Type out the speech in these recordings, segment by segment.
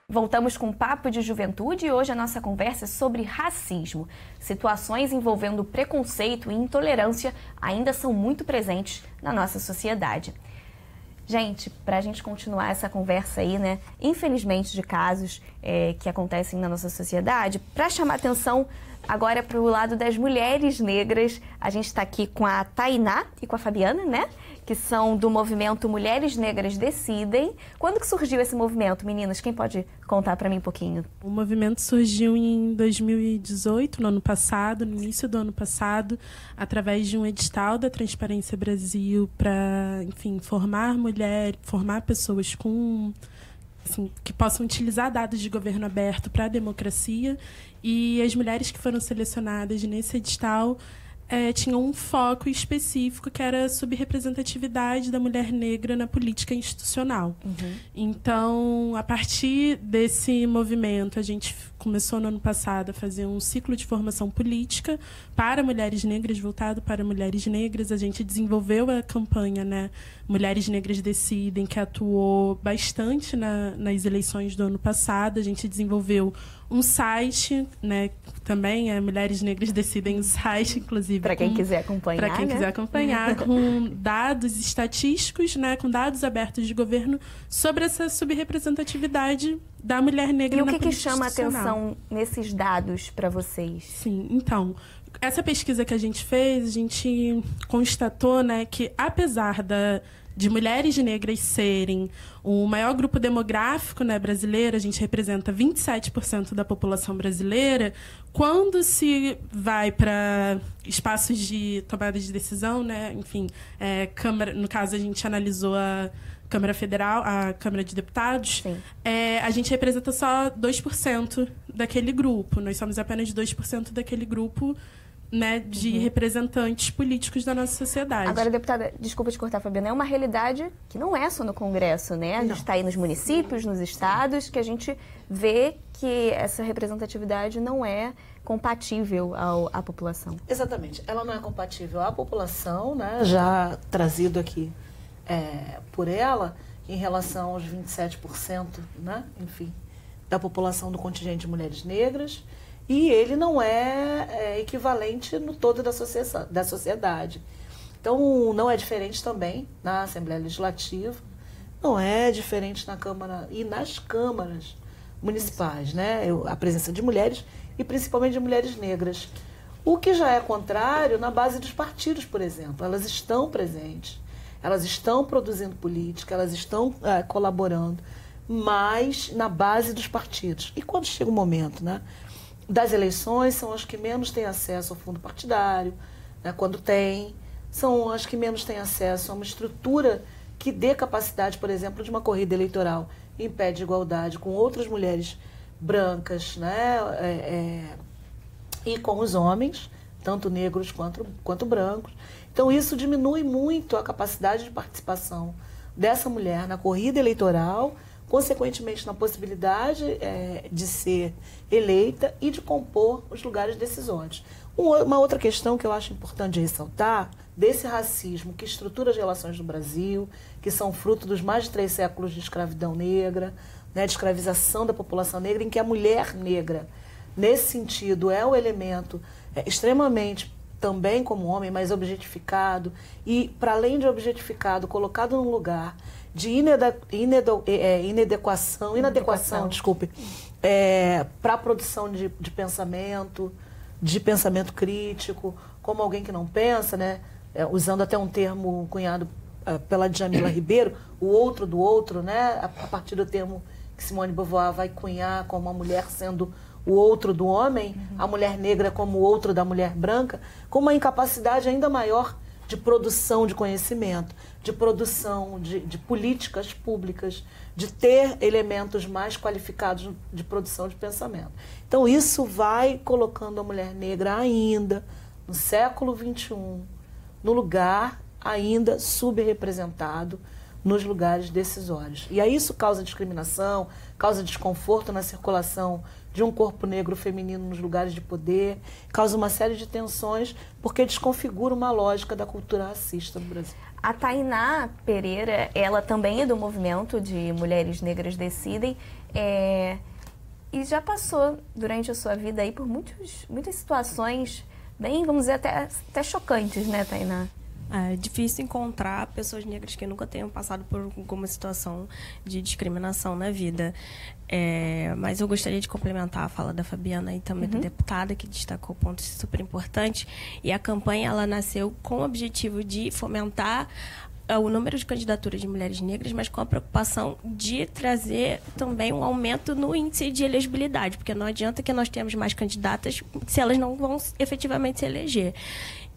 Voltamos com o Papo de Juventude e hoje a nossa conversa é sobre racismo. Situações envolvendo preconceito e intolerância ainda são muito presentes na nossa sociedade. Gente, para a gente continuar essa conversa aí, né, infelizmente de casos que acontecem na nossa sociedade, para chamar atenção agora para o lado das mulheres negras, a gente está aqui com a Tainá e com a Fabiana, né? Que são do movimento Mulheres Negras Decidem. Quando que surgiu esse movimento, meninas? Quem pode contar para mim um pouquinho? O movimento surgiu em 2018, no ano passado, no início do ano passado, através de um edital da Transparência Brasil para, enfim, formar pessoas com, assim, que possam utilizar dados de governo aberto para a democracia. E as mulheres que foram selecionadas nesse edital tinham um foco específico, que era a subrepresentatividade da mulher negra na política institucional. Então, a partir desse movimento, a gente começou no ano passado a fazer um ciclo de formação política para mulheres negras, voltado para mulheres negras. A gente desenvolveu a campanha, né, Mulheres Negras Decidem, que atuou bastante nas eleições do ano passado. A gente desenvolveu um site, né, também é Mulheres Negras Decidem, o site, inclusive. Para quem quiser acompanhar. Para quem quiser acompanhar, com dados estatísticos, né, com dados abertos de governo sobre essa subrepresentatividade da mulher negra na política institucional. E o que chama atenção nesses dados para vocês? Sim, então, essa pesquisa que a gente fez, a gente constatou, né, que apesar de mulheres negras serem o maior grupo demográfico, né, brasileiro, a gente representa 27% da população brasileira, quando se vai para espaços de tomada de decisão, né, enfim, Câmara, no caso a gente analisou a Câmara Federal, a Câmara de Deputados, a gente representa só 2% daquele grupo. Nós somos apenas 2% daquele grupo, né, de representantes políticos da nossa sociedade. Agora, deputada, desculpa te cortar, Fabiana, é uma realidade que não é só no Congresso, né? A gente está aí nos municípios, nos estados, que a gente vê que essa representatividade não é compatível à população. Exatamente. Ela não é compatível à população, né? Já trazido aqui por ela, em relação aos 27%, né? Enfim, da população do contingente de mulheres negras. E ele não é equivalente no todo da sociedade. Então, não é diferente também na Assembleia Legislativa, não é diferente na Câmara e nas câmaras municipais, né? A presença de mulheres e principalmente de mulheres negras. O que já é contrário na base dos partidos, por exemplo. Elas estão presentes, elas estão produzindo política, elas estão colaborando, mas na base dos partidos. E quando chega o momento, né, das eleições, são as que menos têm acesso ao fundo partidário, né, quando tem, são as que menos têm acesso a uma estrutura que dê capacidade, por exemplo, de uma corrida eleitoral em pé de igualdade com outras mulheres brancas, né, e com os homens, tanto negros quanto brancos. Então, isso diminui muito a capacidade de participação dessa mulher na corrida eleitoral, consequentemente na possibilidade de ser eleita e de compor os lugares decisórios. Uma outra questão que eu acho importante ressaltar, desse racismo que estrutura as relações do Brasil, que são fruto dos mais de 3 séculos de escravidão negra, né, de escravização da população negra, em que a mulher negra, nesse sentido, é o elemento extremamente, também como homem, mas objetificado, e, para além de objetificado, colocado num lugar de inadequação, desculpe, para a produção de pensamento crítico, como alguém que não pensa, né? Usando até um termo cunhado pela Djamila Ribeiro, o outro do outro, né? A partir do termo que Simone de Beauvoir vai cunhar como a mulher sendo o outro do homem, a mulher negra como o outro da mulher branca, com uma incapacidade ainda maior de produção de conhecimento, de produção de políticas públicas, de ter elementos mais qualificados de produção de pensamento. Então, isso vai colocando a mulher negra ainda, no século XXI, no lugar ainda subrepresentado nos lugares decisórios. E aí isso causa discriminação, causa desconforto na circulação de um corpo negro feminino nos lugares de poder, causa uma série de tensões, porque desconfigura uma lógica da cultura racista no Brasil. A Tainá Pereira, ela também é do movimento de Mulheres Negras Decidem, e já passou durante a sua vida aí por muitas situações bem, vamos dizer, até chocantes, né, Tainá? É difícil encontrar pessoas negras que nunca tenham passado por alguma situação de discriminação na vida. Mas eu gostaria de complementar a fala da Fabiana e também da deputada, que destacou pontos super importantes. E a campanha, ela nasceu com o objetivo de fomentar o número de candidaturas de mulheres negras, mas com a preocupação de trazer também um aumento no índice de elegibilidade, porque não adianta que nós tenhamos mais candidatas se elas não vão efetivamente se eleger.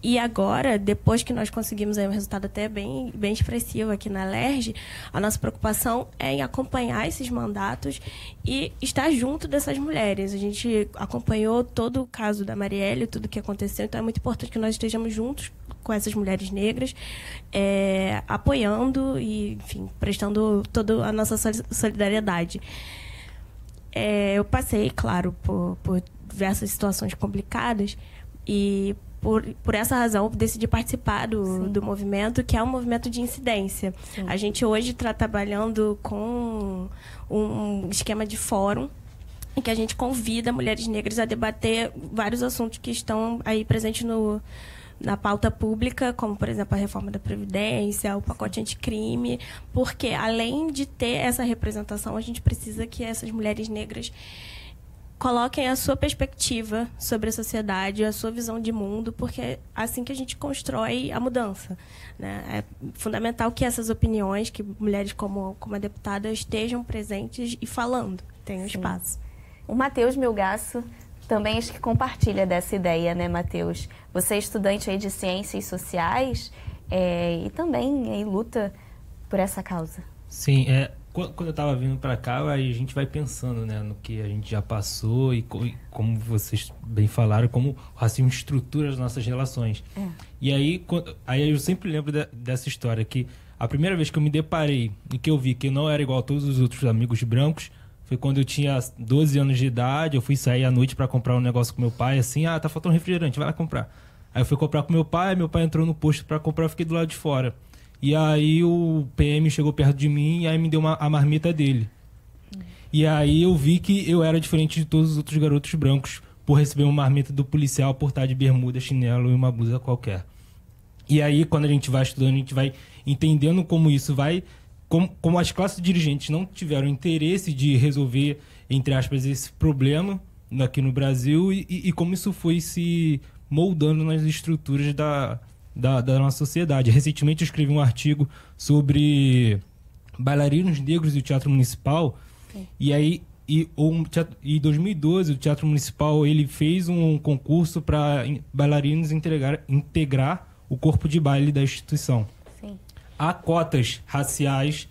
E agora, depois que nós conseguimos aí um resultado até bem expressivo aqui na LERJ, a nossa preocupação é em acompanhar esses mandatos e estar junto dessas mulheres. A gente acompanhou todo o caso da Marielle, tudo o que aconteceu, então é muito importante que nós estejamos juntos com essas mulheres negras, apoiando e, enfim, prestando toda a nossa solidariedade. Eu passei, claro, por diversas situações complicadas e por essa razão, eu decidi participar do movimento, que é um movimento de incidência. Sim. A gente hoje está trabalhando com um esquema de fórum em que a gente convida mulheres negras a debater vários assuntos que estão aí presentes na pauta pública, como, por exemplo, a reforma da Previdência, o pacote anticrime, porque, além de ter essa representação, a gente precisa que essas mulheres negras coloquem a sua perspectiva sobre a sociedade, a sua visão de mundo, porque é assim que a gente constrói a mudança, né? É fundamental que essas opiniões, que mulheres como a deputada estejam presentes e falando, tenham espaço. O Matheus Milgaço também acho que compartilha dessa ideia, né, Matheus? Você é estudante aí de Ciências Sociais e também aí luta por essa causa. Sim, quando eu estava vindo para cá, aí a gente vai pensando, né, no que a gente já passou e como vocês bem falaram, como o racismo estrutura as nossas relações. E aí eu sempre lembro dessa história, que a primeira vez que eu me deparei e que eu vi que eu não era igual a todos os outros amigos brancos foi quando eu tinha 12 anos de idade. Eu fui sair à noite para comprar um negócio com meu pai, assim, tá faltando refrigerante, vai lá comprar. Aí eu fui comprar com meu pai entrou no posto para comprar, eu fiquei do lado de fora. E aí o PM chegou perto de mim e aí me deu a marmita dele. E aí eu vi que eu era diferente de todos os outros garotos brancos por receber uma marmita do policial, por estar de bermuda, chinelo e uma blusa qualquer. E aí, quando a gente vai estudando, a gente vai entendendo como isso vai... Como as classes dirigentes não tiveram interesse de resolver, entre aspas, esse problema aqui no Brasil e como isso foi se moldando nas estruturas da nossa sociedade. Recentemente eu escrevi um artigo sobre bailarinos negros e o Teatro Municipal. Sim. E aí, em 2012, o Teatro Municipal ele fez um concurso para bailarinos integrar o corpo de baile da instituição. Sim. Há cotas raciais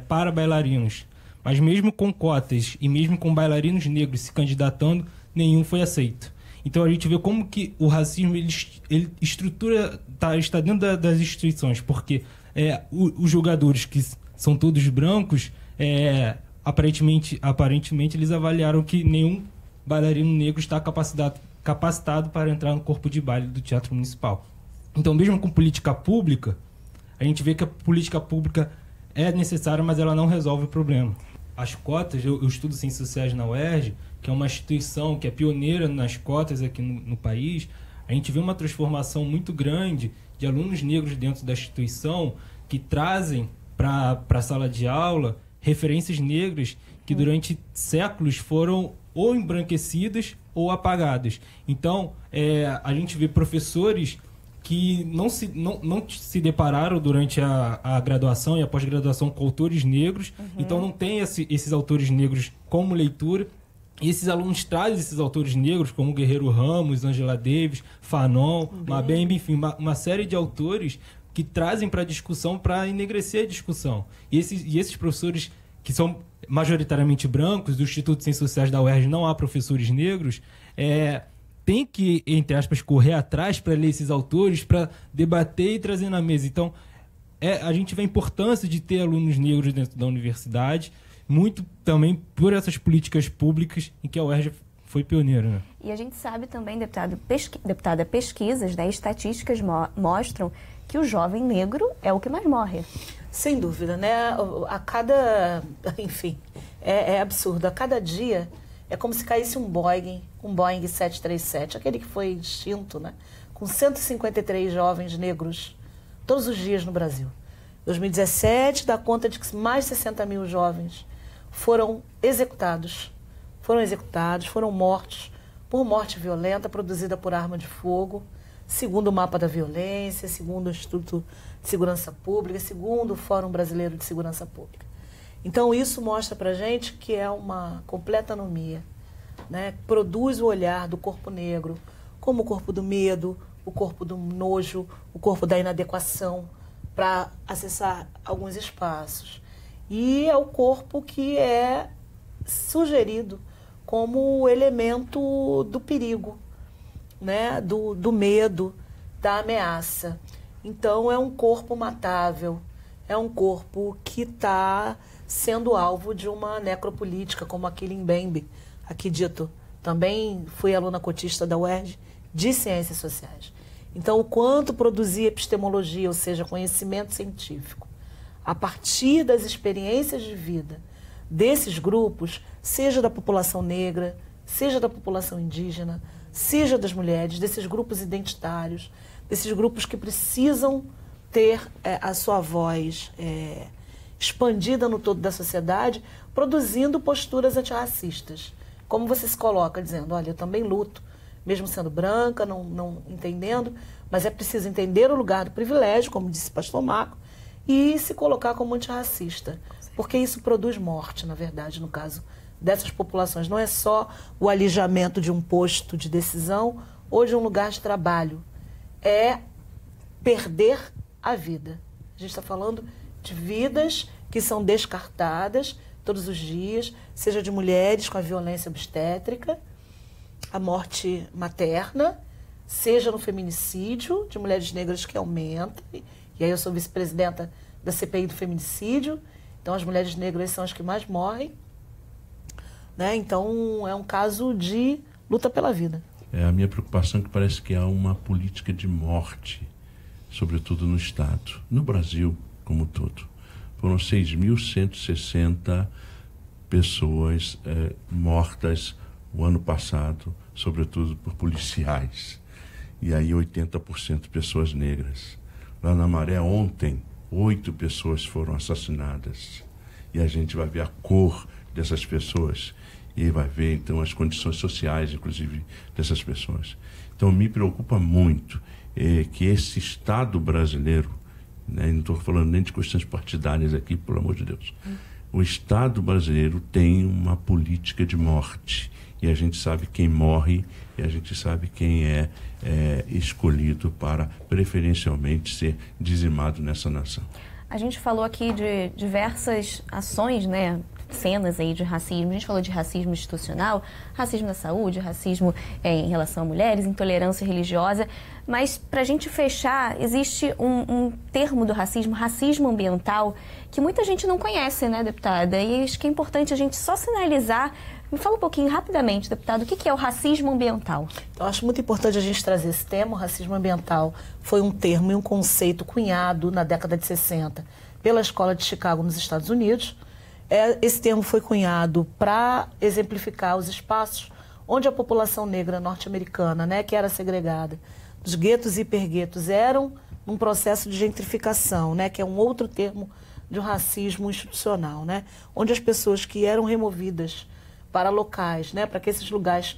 para bailarinos, mas mesmo com cotas e mesmo com bailarinos negros se candidatando, nenhum foi aceito. Então a gente vê como que o racismo ele estrutura, está dentro das instituições, porque os jogadores que são todos brancos, aparentemente eles avaliaram que nenhum bailarino negro está capacitado para entrar no corpo de baile do Teatro Municipal. Então, mesmo com política pública, a gente vê que a política pública é necessária, mas ela não resolve o problema. As cotas, eu estudo Ciências Sociais na UERJ, que é uma instituição que é pioneira nas cotas aqui no país. A gente vê uma transformação muito grande de alunos negros dentro da instituição que trazem para a sala de aula referências negras que durante séculos foram ou embranquecidas ou apagadas. Então, a gente vê professores que não se depararam durante a graduação e a pós-graduação com autores negros, então não tem esses autores negros como leitura. E esses alunos trazem esses autores negros, como Guerreiro Ramos, Angela Davis, Fanon, Mabembe, enfim, uma série de autores que trazem para a discussão, para enegrecer a discussão. E esses professores, que são majoritariamente brancos, do Instituto de Ciências Sociais da UERJ não há professores negros, tem que, entre aspas, correr atrás para ler esses autores, para debater e trazer na mesa. Então, a gente vê a importância de ter alunos negros dentro da universidade, muito também por essas políticas públicas em que a UERJ foi pioneira, né? E a gente sabe também, deputada, pesquisas, né, estatísticas mostram que o jovem negro é o que mais morre. Sem dúvida, né? Enfim, é absurdo. A cada dia é como se caísse um Boeing 737, aquele que foi extinto, né? Com 153 jovens negros todos os dias no Brasil. 2017 dá conta de que mais de 60 mil jovens foram mortos por morte violenta produzida por arma de fogo, segundo o Mapa da Violência, segundo o Instituto de Segurança Pública, segundo o Fórum Brasileiro de Segurança Pública. Então, isso mostra para a gente que é uma completa anomia, né? Produz o olhar do corpo negro como o corpo do medo, o corpo do nojo, o corpo da inadequação para acessar alguns espaços. E é o corpo que é sugerido como elemento do perigo, né? Do medo, da ameaça. Então, é um corpo matável, é um corpo que está sendo alvo de uma necropolítica, como aquele Mbembe, aqui dito. Também fui aluna cotista da UERJ de Ciências Sociais. Então, o quanto produzir epistemologia, ou seja, conhecimento científico, a partir das experiências de vida desses grupos, seja da população negra, seja da população indígena, seja das mulheres, desses grupos identitários, desses grupos que precisam ter a sua voz expandida no todo da sociedade, produzindo posturas antirracistas. Como você se coloca dizendo, olha, eu também luto, mesmo sendo branca, não entendendo, mas é preciso entender o lugar do privilégio, como disse o pastor Marco, e se colocar como antirracista, porque isso produz morte, na verdade, no caso dessas populações. Não é só o alijamento de um posto de decisão ou de um lugar de trabalho, é perder a vida. A gente está falando de vidas que são descartadas todos os dias, seja de mulheres com a violência obstétrica, a morte materna, seja no feminicídio de mulheres negras que aumenta. E aí eu sou vice-presidenta da CPI do feminicídio, então as mulheres negras são as que mais morrem, né? Então é um caso de luta pela vida. É a minha preocupação, que parece que há uma política de morte, sobretudo no Estado. No Brasil, como um todo, foram 6.160 pessoas mortas o ano passado, sobretudo por policiais. E aí 80% pessoas negras. Lá na Maré, ontem, 8 pessoas foram assassinadas. E a gente vai ver a cor dessas pessoas e vai ver, então, as condições sociais, inclusive, dessas pessoas. Então, me preocupa muito que esse Estado brasileiro, né, não estou falando nem de questões partidárias aqui, pelo amor de Deus, o Estado brasileiro tem uma política de morte. E a gente sabe quem morre e a gente sabe quem é escolhido para preferencialmente ser dizimado nessa nação. A gente falou aqui de diversas ações, né, cenas aí de racismo. A gente falou de racismo institucional, racismo na saúde, racismo em relação a mulheres, intolerância religiosa. Mas, para a gente fechar, existe um termo do racismo, racismo ambiental, que muita gente não conhece, né, deputada? E acho que é importante a gente só sinalizar. Me fala um pouquinho rapidamente, deputado, o que é o racismo ambiental? Eu acho muito importante a gente trazer esse tema. O racismo ambiental foi um termo e um conceito cunhado na década de 60 pela Escola de Chicago, nos Estados Unidos. Esse termo foi cunhado para exemplificar os espaços onde a população negra norte-americana, né, que era segregada, os guetos e hiperguetos, eram um processo de gentrificação, né, que é um outro termo de um racismo institucional, né, onde as pessoas que eram removidas para locais, né, para que esses locais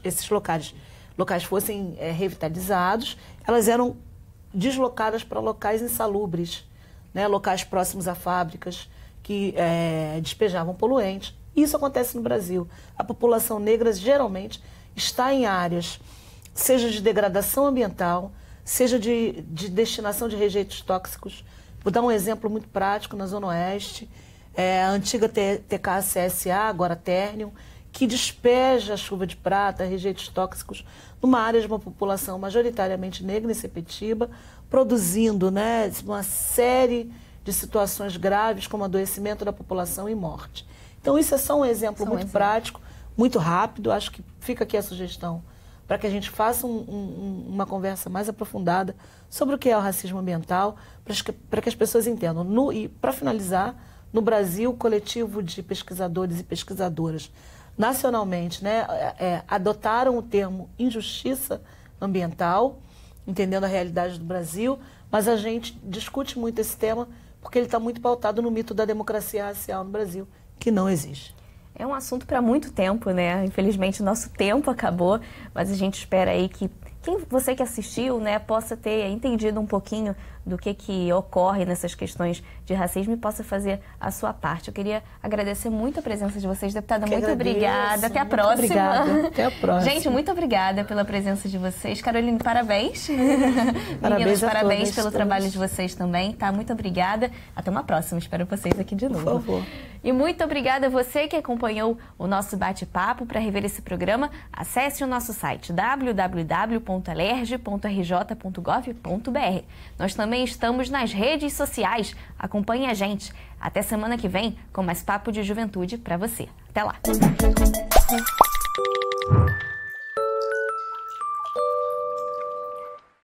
fossem revitalizados, elas eram deslocadas para locais insalubres, né, locais próximos a fábricas que despejavam poluentes. Isso acontece no Brasil. A população negra geralmente está em áreas, seja de degradação ambiental, seja de destinação de rejeitos tóxicos. Vou dar um exemplo muito prático na Zona Oeste, a antiga TKCSA, agora Ternium, que despeja chuva de prata, rejeitos tóxicos, numa área de uma população majoritariamente negra em Sepetiba, produzindo, né, uma série de situações graves, como adoecimento da população e morte. Então, isso é só um exemplo prático, muito rápido. Acho que fica aqui a sugestão para que a gente faça uma conversa mais aprofundada sobre o que é o racismo ambiental, para que as pessoas entendam. E, para finalizar, no Brasil, o coletivo de pesquisadores e pesquisadoras nacionalmente, né, adotaram o termo injustiça ambiental, entendendo a realidade do Brasil, mas a gente discute muito esse tema porque ele está muito pautado no mito da democracia racial no Brasil, que não existe. É um assunto para muito tempo, né? Infelizmente, o nosso tempo acabou, mas a gente espera aí que você que assistiu, né, possa ter entendido um pouquinho do que ocorre nessas questões de racismo e possa fazer a sua parte. Eu queria agradecer muito a presença de vocês, deputada. Muito obrigada. Até a próxima. Obrigada. Até a próxima. Gente, muito obrigada pela presença de vocês. Caroline, parabéns. Parabéns, parabéns pelo trabalho de vocês também, tá? Muito obrigada. Até uma próxima. Espero vocês aqui de novo. Por favor. E muito obrigada a você que acompanhou o nosso bate-papo. Para rever esse programa, acesse o nosso site www.alerj.rj.gov.br. Nós também estamos nas redes sociais. Acompanhe a gente. Até semana que vem com mais Papo de Juventude para você. Até lá!